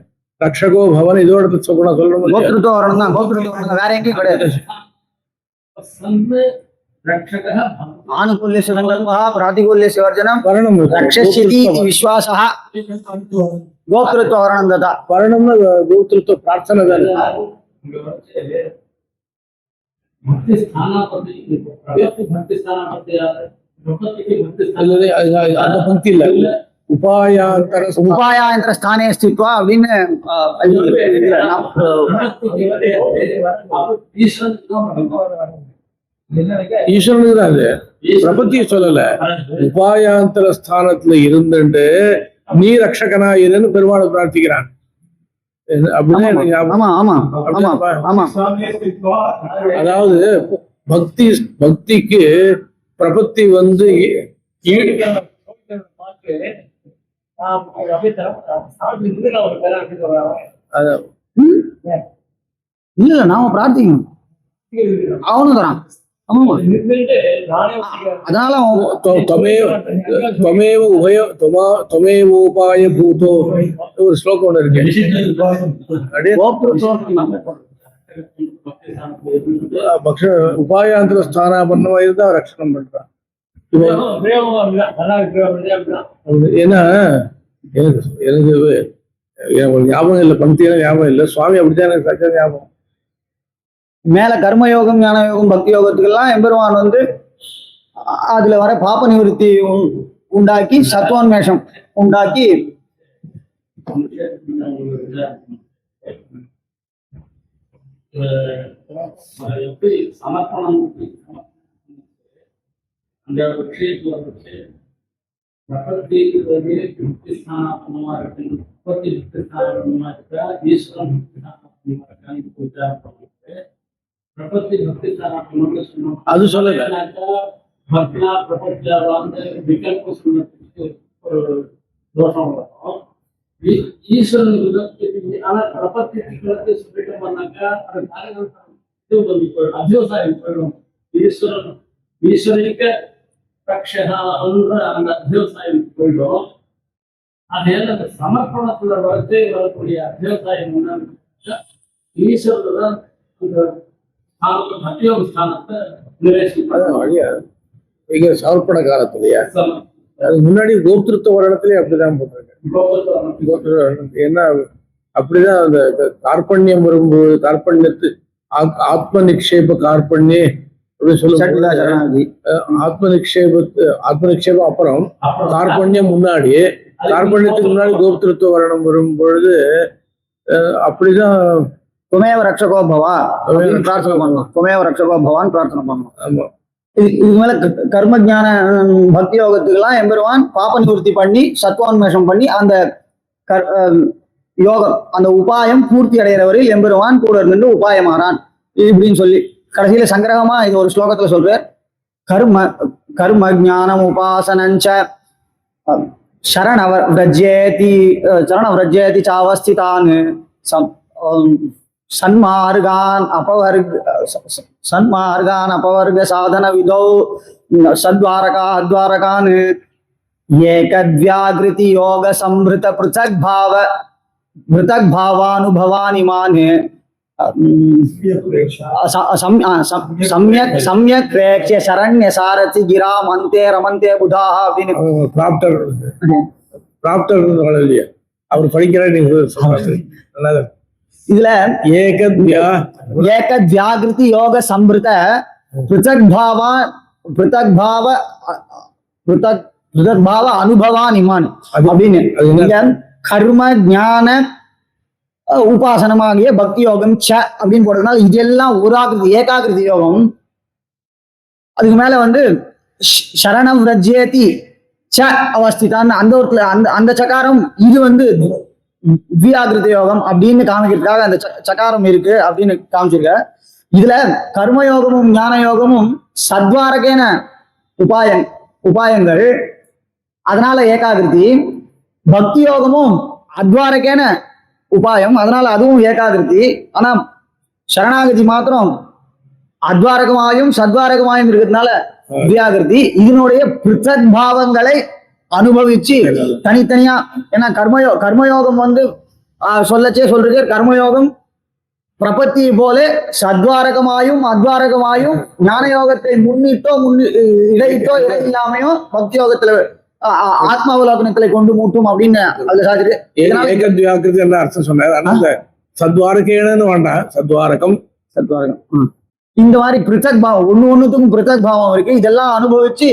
ரட்சகோ பவன் இதோட கூட சொல்லணும். வேற எங்கேயும் கிடையாது. ஆனுகூல்யஸ்ய சங்கல்பः பிராதிகூல்யஸ்ய வர்ஜனம் ரக்ஷஸ்யதி விஸ்வாசः கோப்திருத்வ வரணம் ததா. வரணம்னா கோப்திருத்வ பிரார்த்தனை தானே. அந்த பக்தி இல்ல, உபாயாந்தர ஸ்தானே ஸ்தித்வா அப்படின்னு ஈஸ்வரனுக்கு தான் அது. பிரபத்திய சொல்லல, உபாயாந்தர ஸ்தானத்துல இருந்துட்டு நீ ரட்சகனா இருன்னு பெருமாளை பிரார்த்திக்கிறான். அதாவது பக்திக்கு பிரபத்தி வந்து இல்ல நாம பிரார்த்திக்கணும், அவனும் தரான். அதனால உபாய பூதோ ஒரு ஸ்லோகம் ஒண்ணு இருக்கு. உபாயாந்திர ஸ்தானாபன்னமா இருந்தா ரட்சணம் பண்றான். ஏன்னா எனக்கு ஞாபகம் இல்லை, பக்தியெல்லாம் ஞாபகம் இல்லை, சுவாமி அப்படித்தான் எனக்கு சச்ச ஞாபகம். மேல கர்மயோகம் ஞான யோகம் பக்தி யோகத்துக்கெல்லாம் எம்பெருமான் வந்து அதுல வர பாப நிவர்த்தி உண்டாக்கி சத்துவோன்மேஷம் உண்டாக்கி எப்படி சமர்ப்பணம் அந்த விஷயத்துல வச்சு பிரபத்திங்கிறது திருப்தி ஸ்தானமா இருக்கு, உற்பத்தி திருப்தி ஸ்தானமா இருக்கா, ஈஸ்வரன் திருப்தி ஸ்தானமா இருக்கான்னு போயிட்டு பிரபத்தி திருப்தி ஸ்தானம்னு சொன்னோம். அது சொல்லல. பக்னா பிரபத்தியா வந்து விகல்ப சொன்னதுக்கு ஒரு தோஷம் வரும். ஈஸ்வரன் விகல்பி ஆனா பிரபத்தி விகல்பி சொல்லிட்டு பண்ணாக்கா அது அத்தியோசாயம் போயிடும். ஈஸ்வரனுக்கு அந்த அத்தியோசாயம் போயிடும். அதனால அந்த சமர்ப்பணத்துல வரக்கூடிய அத்தியோசாயம் என்னன்னு ஈஸ்வரன் தான் அந்த அத்தியோக ஸ்தானத்தை இங்க சமர்ப்பண காலத்திலயா? அது முன்னாடி கோத்திருத்த ஒரு இடத்துலயே அப்படிதான் போட்டிருக்காங்க. ஏன்னா அப்படிதான் அந்த கார்பண்யம் வரும்போது கார்பண்யத்து ஆத்ம நிக்ஷேப கார்பண்யே அப்படின்னு சொல்லுவாங்க. ஆத்ம நிக்ஷேபம் அப்புறம் கார்பண்யம் முன்னாடி, கார்பண்யத்துக்கு முன்னாடி கோத்திருத்த வரணம் வரும் பொழுது அப்படிதான் துமேவ ரக்ஷகோ பவா அப்படின்னு பிரார்த்தனை பண்ணணும். துமேவ ரக்ஷகோ பவான்னு பிரார்த்தனை பண்ணணும். ஆமா. இதுக்கு மேல கர்ம ஜான பக்தி யோகத்துக்கெல்லாம் எம்பெருவான் பாப நிவர்த்தி பண்ணி சத்வான்மேஷம் பண்ணி அந்த யோகம் அந்த உபாயம் பூர்த்தி அடைகிறவரையில் எம்பெருவான் கூட இருந்து உபாயமாறான் இப்படின்னு சொல்லி கடைசியில சங்கிரகமா இது ஒரு ஸ்லோகத்துல சொல்றார். கர்ம ஜானம் உபாசனஞ்ச சரணவிரஜேதி சாவஸ்திதான் சன்மார்கான் அபவர்க சாதன விதௌ சத்வாரகா அத்வாரகான் ஏகத்வியாகிருதி யோக சம்பிருத பிருத்தக் பாவானுபவானிமான் சம்யக் பிரேக்ஷ்ய சரண்ய சாரதி கிராம் அந்தே ரமந்தே புதாஹ அப்படின்னு இல்லையா அவர் படிக்கிற இதுல ஏகத்வியாகிருதி யோக சம்பிருத பிருத்தக் பாவ அனுபவானிமான் அப்படின்னு கர்ம ஞான உபாசனமாகிய பக்தி யோகம் ச அப்படின்னு போடுறதுனால இதெல்லாம் ஒரு ஆகிருதி ஏகாகிருதி யோகம். அதுக்கு மேல வந்து சரணம் ரஜ்யேதி ச அவஸ்திதான் அந்த ஒரு அந்த சகாரம் இது வந்து வியாகிருதி யோகம் அப்படின்னு காமிக்கிறதுக்காக அந்த சகாரம் இருக்கு அப்படின்னு காமிச்சிருக்க. இதுல கர்மயோகமும் ஞான யோகமும் சத்வாரகேன உபாயங்கள், அதனால ஏகாகிருதி. பக்தி யோகமும் அத்வாரகேன உபாயம், அதனால அதுவும் ஏகாகிருதி. ஆனா சரணாகதி மாத்திரம் அத்வாரகமாயும் சத்வாரகமாயும் இருக்கிறதுனால வியாகிருதி. இதனுடைய பிருத்தக் பாவங்களை அனுபவிச்சு தனித்தனியா, ஏன்னா கர்மயோகம் வந்து சொல்லச்சே சொல்றது கர்மயோகம் பிரபத்தி போல சத்வாரகமாயும் அத்வாரகமாயும் ஞான யோகத்தை முன்னிட்டோ இடையிட்டோ இட இல்லாமையும் பக்தி யோகத்துல ஆத்மாவலோகனத்துல கொண்டு மூட்டும் அப்படின்னு அதுல சாதிரு. என்ன அர்த்தம் சொன்னார்? ஆனா சத்வாரகேனு வேண்டாம், சத்வாரகம் இந்த மாதிரி பிருத்தக் பாவம் ஒண்ணுத்துக்கும் பிருத்தக் பாவம் இருக்கு. இதெல்லாம் அனுபவிச்சு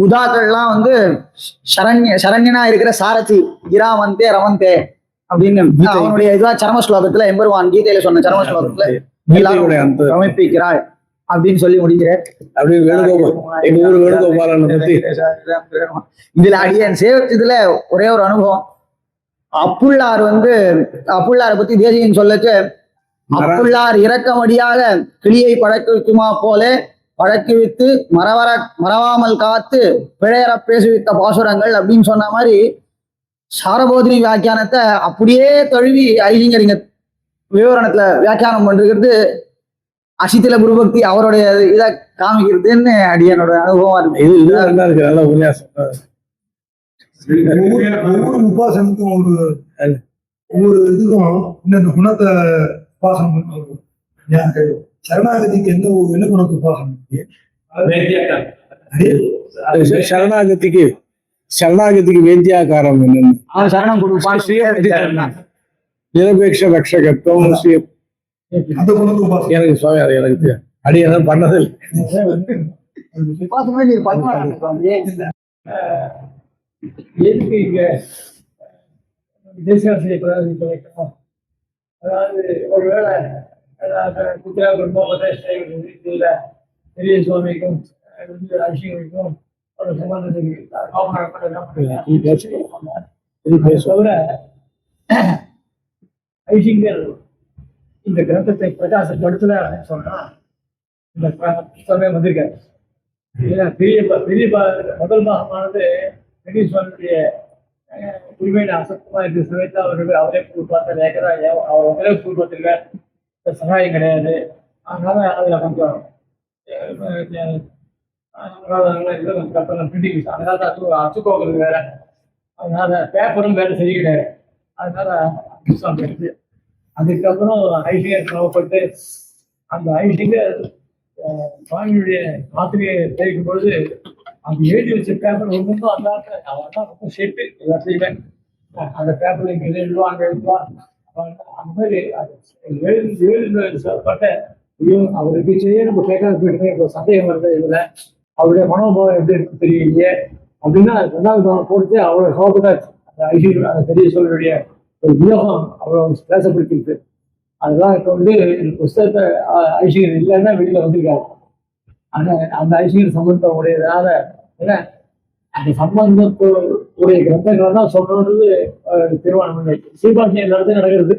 புதாக்கள்லாம் வந்து சரண்யனா இருக்கிற சாரதி கிராமந்தே ரமந்தே அப்படின்னு அவனுடைய இதுவா சரம ஸ்லோகத்துல எம்பெருமான் கீதையில சொன்ன சரம ஸ்லோகத்துல சமர்ப்பிக்கிறாய் அப்படின்னு சொல்லி முடிக்கிறேன். இதுல அடியன் இதுல ஒரே ஒரு அனுபவம். அப்புள்ளாரை பத்தி தேசிகன் சொல்லச்சு, அப்புள்ளார் இறக்கமடியாக கிளியை பழக்குமா போல பழக்கி வித்து மறவாமல் காத்து பிழையற பேசுவித்த பாசுரங்கள் அப்படின்னு சொன்ன மாதிரி சாரபோதினி வியாக்கியானத்தை அப்படியே தழுவி ஐலிங்கரிங்க விவரணத்துல வியாக்கியானம் பண்றது அசித்தில குருபக்தி அவருடைய இதை காமிக்கிறதுன்னு அடியனோட அனுபவம் இருக்கு. நல்ல உபன்யாசம். ஒவ்வொரு உபாசனத்துக்கும் ஒவ்வொரு இதுக்கும் இந்த குணத்தை உபாசனம் சரணாகதிக்கு என்ன குணத்தை உபாசனம்? சரணாகதிக்கு வேத்தியாகாரம் என்னன்னு சரணம் கொடுப்பான். நிரபேட்ச ரக்ஷகத்துவம் அந்த குணத்தை உபாசனம் எனக்கு சுவாமி அதை எனக்கு அடி என்ன பண்ணதில்லை. எதுக்கு இங்க தேசியாசிரியர் அதாவது ஒருவேளை குத்திரா குடும்பம் பெரிய சுவாமிக்கும் அபிஷேகம் ஒரு சம்பந்தத்துக்கு தவிர ஐசிங்கர் இந்த கிரந்தத்தை பிரகாசப்படுத்தல சொல்றான். இந்த புத்தகமே வந்திருக்காரு. பெரிய முதல் பாகமானது பெரிய சுவாமியுடைய உரிமையில அசத்தமா இருக்கிற சமயத்தை அவரே பூர் பார்த்தார். ஏக்கரா அவர் ஒரே பூர் பார்த்திருக்கார். சகாயம் கிடையாது. அதனால அதுல கொஞ்சம் பிரிண்டிங் அதனால அச்சுக்கோக்கிறது வேற, அதனால பேப்பரும் வேற சரி கிடையாது. அதனால எடுத்து அதுக்கப்புறம் ஐசிங்கர் கிளம்பப்பட்டு அந்த ஐசிங்கர் சுவாமியுடைய மாத்திரையை தெரிவிக்கும் பொழுது அந்த எழுதி வச்ச பேப்பர் ஒன்றும் அந்த அவன் தான் ரொம்ப ஷேப்பு எல்லாத்தையுமே அந்த பேப்பர்ல இங்கே எழுதுவா அங்கே எழுதுவா அந்த மாதிரி எழுதுப்பட்ட அவருக்கு செய்ய நம்ம கேட்காத போயிட்டு இப்போ சந்தேகம் வருது. இதுல அவருடைய மனோபாவம் எப்படி இருக்கு தெரியலையே அப்படின்னா ரெண்டாவது போட்டு அவ்வளோ சோகத்தாச்சு. அந்த ஐசிங்கர் அந்த பெரிய சொல்லுடைய ஒரு வியோகம் அவ்வளோ பேசப்படுத்திருக்கு. அதெல்லாம் இப்போ இந்த புஸ்தகத்தை ஐசிங்கர் இல்லைன்னா வெளியில வந்திருக்காரு. அந்த ஐசிங்கர் சம்பந்தம் உடையதால ஏன்னா அந்த சம்பந்தத்துடைய கிரந்தங்களை தான் சொல்றது திருவானமலை சீபாஷை எல்லா இடத்தையும் நடக்கிறது.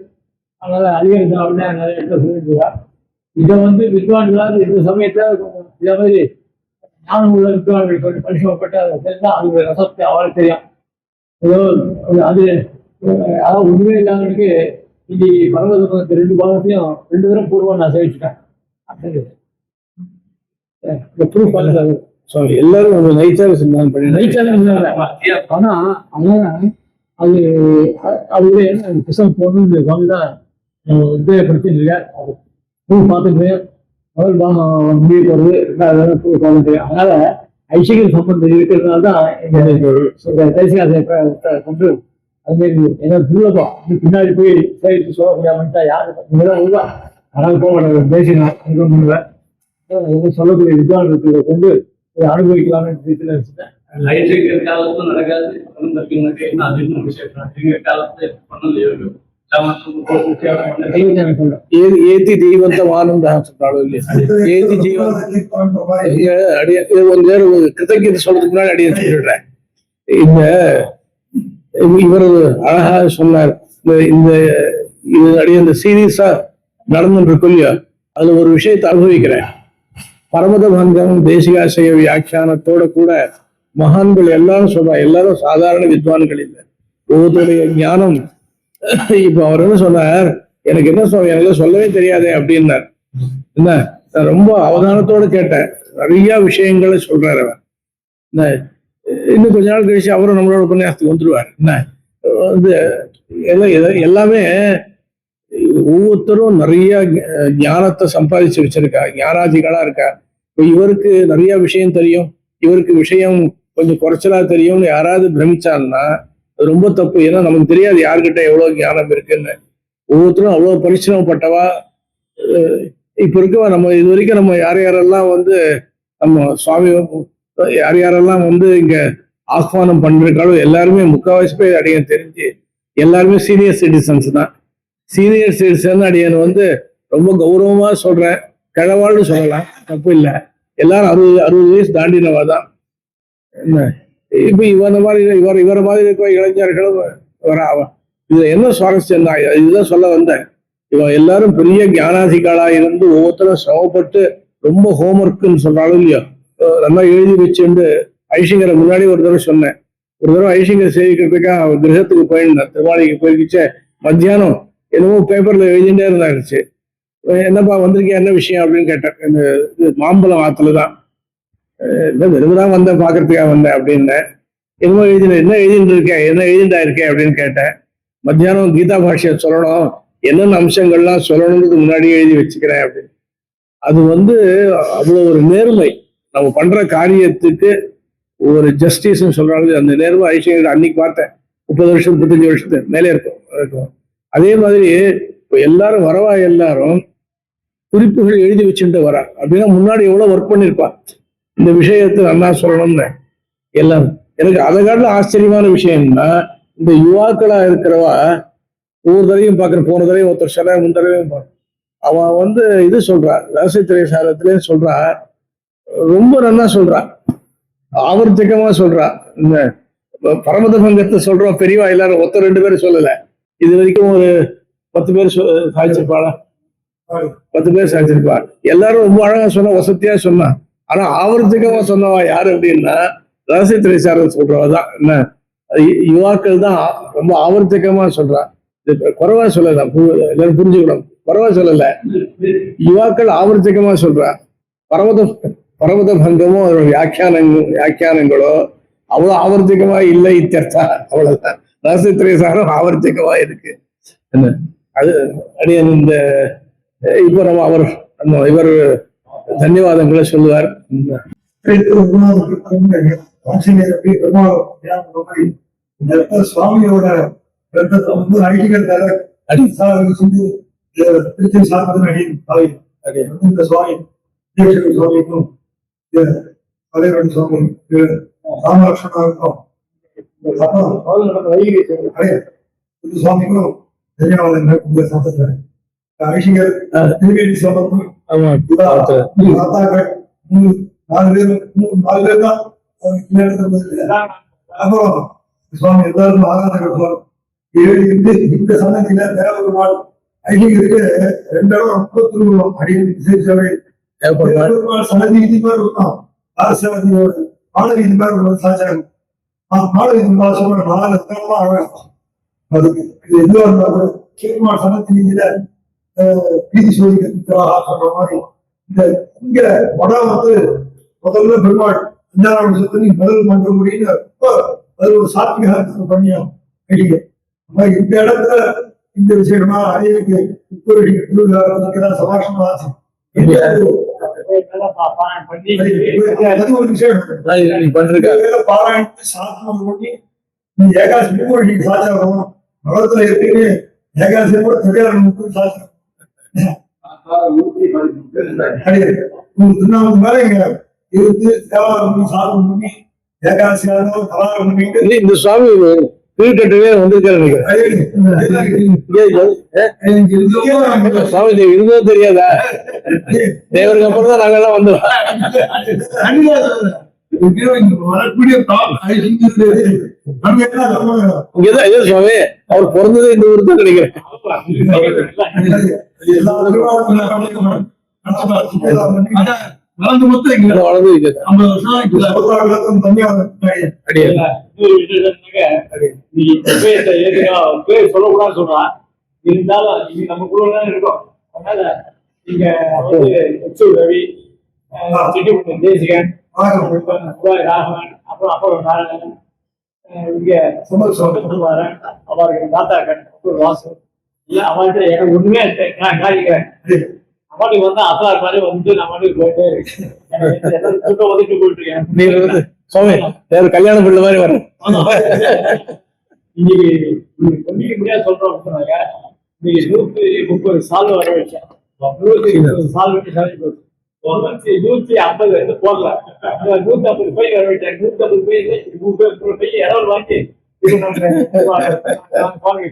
அதனால அதிகாரி அப்படின்னா நிறைய இடத்துல சொல்லியிருக்கிறார். இதை வித்வான்களால் இந்த சமயத்தை இதே மாதிரி ஞானம் உள்ள வித்வான்கள் கொஞ்சம் பரிசமப்பட்டு அதை தெரிஞ்சா அது ரசத்தை அவளுக்கு தெரியும். ஏதோ அது அதாவது உண்மை இல்லாதவனுக்கு இன்னைக்கு பரமதத்தை 2 பாகத்தையும் 2 தடவை பூர்வம் நான் சேவிச்சுட்டேன். எல்லாரும் நைச்சார சிந்தானம் பண்ணி ஆனா அதனால அது அவருடைய புத்தகம் போடணும்னு தான் உபயோகப்படுத்திட்டு இருக்கார். பார்த்துட்டு முதல் பாகம் முடிவு போறது 2வது பார்த்துட்டு அதனால ஐசிங்கர் சம்பந்தம் இருக்கிறதுனால தான் தேசியாசை கொண்டு அதுமாரி ஏன்னா துர்லபம் பின்னாடி போய் சேர்த்து சொல்லக்கூடிய மனுஷா யாரு அதனால போக மாட்டேன் பேசினேன் பண்ணுவேன். சொல்லக்கூடிய வித்வான்களை கொண்டு அனுபவிக்கலாம்னு நினைச்சிட்டேன். ஐசிங்கர் காலத்துல நடக்காது ஏத்தி ஜீவந்தமானந்த ஏத்தி ஜீவன் கிருத்தகீதை சொல்றதுக்கு முன்னாடி அடிய சொல்லிடுறேன். இந்த இவர் அழகா சொன்னார். இந்த இந்த சீரியஸா நடந்துட்டு இருக்கும் இல்லையா, அதுல ஒரு விஷயத்தை அனுபவிக்கிறேன். பரமத பங்கம் தேசிகாசய வியாக்கியானத்தோட கூட மகான்கள் எல்லாரும் சொல்றாங்க. எல்லாரும் சாதாரண வித்வான்கள் இல்லை, ஒவ்வொருத்தருடைய ஞானம். இப்ப அவர் என்ன சொன்னார், எனக்கு என்ன எனக்கு சொல்லவே தெரியாதே அப்படின்னார். என்ன நான் ரொம்ப அவதானத்தோடு கேட்டேன். நிறைய விஷயங்களை சொல்றாரு அவர். இன்னும் கொஞ்ச நாள் கழிச்சு அவரும் நம்மளோட உபன்யாசத்துக்கு வந்துருவார். என்ன எல்லாமே ஒவ்வொருத்தரும் நிறைய ஞானத்தை சம்பாதிச்சு வச்சிருக்கா, ஞானாதிகளா இருக்கா. இப்போ இவருக்கு நிறைய விஷயம் தெரியும், இவருக்கு விஷயம் கொஞ்சம் குறைச்சலா தெரியும்னு யாராவது பிரமிச்சாங்கன்னா அது ரொம்ப தப்பு. ஏன்னா நமக்கு தெரியாது யாருக்கிட்ட எவ்வளவு ஞானம் இருக்குன்னு. ஒவ்வொருத்தரும் அவ்வளவு பரிசிரமப்பட்டவா. இப்ப இருக்கவா நம்ம இது வரைக்கும் நம்ம யாரெல்லாம் நம்ம சுவாமி யாரெல்லாம் இங்க ஆஹ்வானம் பண்ணிருக்காளோ எல்லாருமே முக்கால்வாசி பேர் அடியன் தெரிஞ்சு எல்லாருமே சீனியர் சிட்டிசன்ஸ் தான். சீனியர் சிட்டிசன் அடியன் ரொம்ப கௌரவமா சொல்றேன். கிழவாள்னு சொல்லலாம், தப்பு இல்லை. எல்லாரும் 60 வயசு தாண்டினவா தான். என்ன இப்ப இவரை மாதிரி இருக்க இளைஞர்களும் இதுல என்ன சுவாரஸ்யம் தான், இதுதான் சொல்ல வந்தேன். இவன் எல்லாரும் பெரிய ஞானாதிகளா இருந்து ஒவ்வொருத்தரும் சிரமப்பட்டு ரொம்ப ஹோம்ஒர்க்குன்னு சொல்றாலும் இல்லையோ நல்லா எழுதி வச்சுட்டு ஐசிங்கரை முன்னாடி ஒரு தடவை சொன்னேன். ஒரு தடவை ஐசிங்கரை சேவிக்கிறதுக்காக கிரகத்துக்கு போயிருந்தேன். திருவாளிக்கு போயிருந்துச்சு. மத்தியானம் என்னமோ பேப்பர்ல எழுதிட்டே இருந்தாருச்சு. என்னப்பா வந்திருக்கேன், என்ன விஷயம் அப்படின்னு கேட்டேன். இந்த மாம்பழம் ஆத்துலதான் வெறுமதான் வந்தேன், பாக்குறதுக்காக வந்தேன் அப்படின்னேன். என்னமோ என்ன எழுதிட்டு இருக்கேன், என்ன எழுதிட்டா இருக்கேன் அப்படின்னு கேட்டேன். மத்தியானம் கீதா பாஷ்ய சொல்லணும், என்னென்ன அம்சங்கள்லாம் சொல்லணுங்கிறது முன்னாடியே எழுதி வச்சுக்கிறேன் அப்படின்னு. அது அவ்வளவு ஒரு நேர்மை. நம்ம பண்ற காரியத்துக்கு ஒரு ஜஸ்டிஸ்ன்னு சொல்றாங்க. அந்த நேர்மை ஐசிங்கர் அன்னைக்கு பார்த்தேன். 30 வருஷம் 35 வருஷத்துக்கு மேலே இருக்கும். அதே மாதிரி இப்போ எல்லாரும் வரவா எல்லாரும் குறிப்புகள் எழுதி வச்சுட்டு வரா. அப்படின்னா முன்னாடி எவ்வளவு ஒர்க் பண்ணிருப்பா இந்த விஷயத்தை நல்லா சொல்லணும்னு. எல்லாரும் எனக்கு அதை காட்டில ஆச்சரியமான விஷயம்னா, இந்த யுவாக்களா இருக்கிறவா ஒவ்வொரு தடவையும் பார்க்குற, போன தடவையும் ஒருத்தர் சொன்ன, முன் தடவையும் பார்க்க அவன் வந்து இது சொல்றான், ரகசியத்திரை சாரத்திலேயே சொல்றான், ரொம்ப நல்லா சொல்றான், ஆவர்த்திகமா சொல்றான். இந்த பரமத பங்கத்தை சொல்றோம் பெரியவா எல்லாரும் ஒருத்தர் 2 பேரும் சொல்லல, இது வரைக்கும் ஒரு 10 பேர் சாதிச்சிருப்பாளா, 10 பேர் சாதிச்சிருப்பாள். எல்லாரும் ரொம்ப அழகா சொன்னா, வசதியா சொன்னான். ஆனா ஆவர்த்திகமா சொன்னவா யாரு அப்படின்னா ரகசியத்திரை சாரம் சொல்றவா தான். என்ன யுவாக்கள் தான் ரொம்ப ஆவர்த்திகமா சொல்றான். குறைவா சொல்லல, எல்லாரும் புரிஞ்சுக்கணும், குறைவா சொல்லல, யுவாக்கள் ஆவர்த்திகமா சொல்றான். பரமத பங்கமும் அதோட வியாக்கியானங்களோ அவ்வளவு ஆவர்த்திகமா இல்லை, இத்தியர்த்தா, அவ்வளவுதான். ரகசியத்திரை சாரம் ஆவர்த்திகமா இருக்கு. என்ன அது அடியன் இந்த இப்ப நம்ம இவர் தன்யவாதங்களை சொல்லுவார். சுவாமியோட ஐடிகள் திருச்சி சார்பு இந்த சுவாமி சுவாமிக்கும் கலைவன் சுவாமி ராமலட்சுமணருக்கும் சுவாமிக்கும் தன்யவாதங்கள் உங்க சம்பந்தம். ஐஷிகர் திருவேணி சம்பந்தம் நாலு பேர் தான் அப்புறம் சுவாமி எல்லாருக்கும் ஆராதனை இந்த சன்னதியில தேவபெருமாள் ஐயங்களுக்கு 2 இடம் ரொம்ப திருவிழம் அடிக்கடி விசேஷவை தேவபெருமாள் சன்னதி இது மாதிரி இருக்கும். ஆசிரமத்தியோட மாணவி இது மாதிரி ஒரு சாச்சாரம் மாணவி சொல்ற 4 ஸ்தலமா ஆகும். அதுக்கு இது எதுவா இருந்தாலும் பெருமாள் சன்னதியில பீதி சோதிக்க சொல்ற மாதிரி இந்த இங்க வடம் வந்து முதல்ல பெருமாள் 5ஆம் வருஷத்துல முதல் மன்ற முடியும் அது ஒரு சாத்தியாக பண்ணியும் இந்த இடத்துல இந்த விஷயமா அரியனுக்கு சபாஷமா ஒரு விஷயம் பாராயணத்து சாத்தம் பண்ணி நீ ஏகாசி சாச்சாரம் நலத்துல இருக்கு ஏகாசி கூட திரையாளர் சாத்திரம் திருநாமத்து மேல இங்க இருந்து தேவாரம் சாதம் பண்ணி ஏகாசியாலும் கலாரம் பண்ணிட்டு இந்த சுவாமி கீழ்கட்டவே வந்திருக்காரு சுவாமி இருந்தோ தெரியாதா? தேவருக்கு அப்புறம் தான் நாங்கெல்லாம் வந்துடும். இங்கதான் ஐயோ சுவாமி அவர் பிறந்ததே இந்த ஊருக்கு தான் நினைக்கிறேன். சொல்லக்கூடாது சொல்றான், இருந்தாலும் இது நம்ம கூட இருக்கோம். அதனால இங்க ரவி தேசிகன் ராகவன் அப்புறம் நாராயணன் இங்க சுமர்வாரன் அவர்கள் தாத்தாக்கன் வாசு இல்ல அவன்கிட்ட எனக்கு ஒண்ணுமே நான் காணிக்கிறேன். அவனுக்கு வந்து அசார் மாதிரி வந்து நம்ம போயிட்டே இருக்கு ஒதுக்கி போயிட்டு இருக்கேன். நீங்க வந்து சுவாமி வேற கல்யாணம் பிள்ளை மாதிரி வர இன்னைக்கு பண்ணிக்க முடியாது சொல்றோம் சொன்னாங்க. இன்னைக்கு 130 சால் வர வச்சேன். 130 சால் வச்சு சாமி போச்சு. 150 போடல, 150 போய் வர வச்சேன். 150 போய் 100 போய் இடம் வாங்கி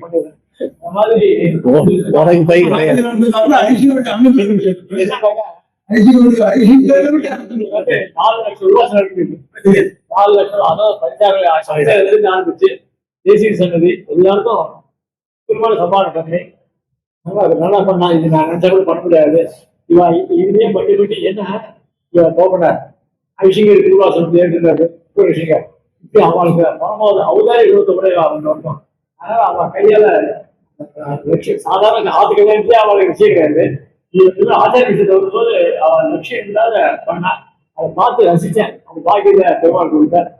பண்ணிடுறேன். அந்த மாதிரி உனக்கு பை கிடையாது. 4 லட்சம் ரூபாய் செலவு 4 லட்சம். அதான் பஞ்சாயத்து ஆரம்பிச்சு தேசிய சன்னதி எல்லாருக்கும் பெரும்பாலும் சம்பாதம் பண்ணி நல்லா பண்ணா. இது நான் நினைச்சா கூட பண்ண முடியாது. இவன் இதுலயே பண்ணி என்ன இவன் போகப்படார் ஐசிங்கர் திருவாசனத்தை ஏற்றுறாரு விஷயங்க. இப்படி அவங்களுக்கு பணமாவது அவதாரி கொடுத்த கூட அவங்க வந்தோம். அதனால அவன் கையால லட்சியம் சாதாரண ஆத்து கல்யாணத்தையே அவளுக்கு விஷயம் கிடையாது. இது ஆச்சாரிய விஷயத்தை வரும்போது அவன் லட்சியம் இல்லாத பண்ணா. அதை பார்த்து ரசிச்சேன். அந்த பாக்கியத்தை பெருமாள் கொடுத்தேன்.